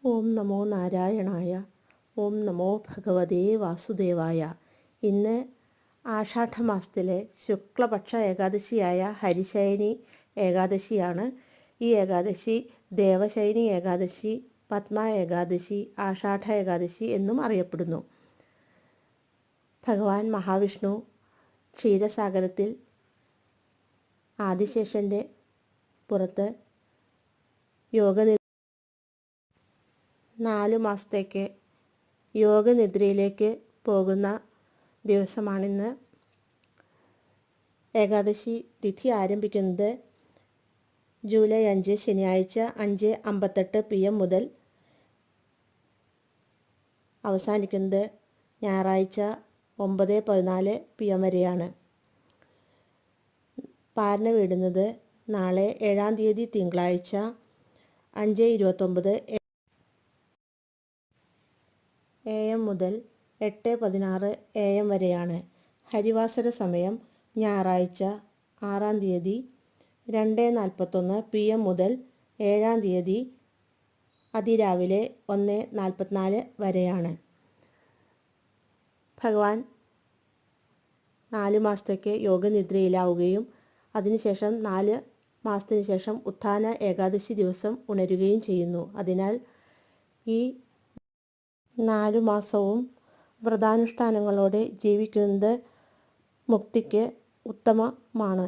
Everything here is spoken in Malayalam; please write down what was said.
ഓം നമോ നാരായണായ. ഓം നമോ ഭഗവതേ വാസുദേവായ. ഇന്ന് ആഷാഢമാസത്തിലെ ശുക്ലപക്ഷ ഏകാദശിയായ ഹരിശയനി ഏകാദശിയാണ്. ഈ ഏകാദശി ദേവശയനി ഏകാദശി, പത്മ ഏകാദശി, ആഷാഢ ഏകാദശി എന്നും അറിയപ്പെടുന്നു. ഭഗവാൻ മഹാവിഷ്ണു ക്ഷീരസാഗരത്തിൽ ആദിശേഷൻ്റെ പുറത്ത് 4 മാസത്തേക്ക് യോഗനിദ്രയിലേക്ക് പോകുന്ന ദിവസമാണിന്ന്. ഏകാദശി തിഥി ആരംഭിക്കുന്നത് ജൂലൈ 5 ശനിയാഴ്ച 5:58 PM മുതൽ അവസാനിക്കുന്നത് ഞായറാഴ്ച 9:14 PM വരെയാണ്. പാരണ വീടുന്നത് നാളെ 7-ാം തീയതി തിങ്കളാഴ്ച 5:29 AM മുതൽ 8:16 AM വരെയാണ്. ഹരിവാസര സമയം ഞായറാഴ്ച 6-ാം തീയതി 2:41 PM മുതൽ 7-ാം തീയതി അതിരാവിലെ 1:44 വരെയാണ്. ഭഗവാൻ 4 മാസത്തേക്ക് യോഗനിദ്രയിലാവുകയും അതിനുശേഷം 4 മാസത്തിന് ശേഷം ഉത്ഥാന ഏകാദശി ദിവസം ഉണരുകയും ചെയ്യുന്നു. അതിനാൽ ഈ 4 മാസവും വ്രതാനുഷ്ഠാനങ്ങളോടെ ജീവിക്കുന്നത് മുക്തിക്ക് ഉത്തമമാണ്.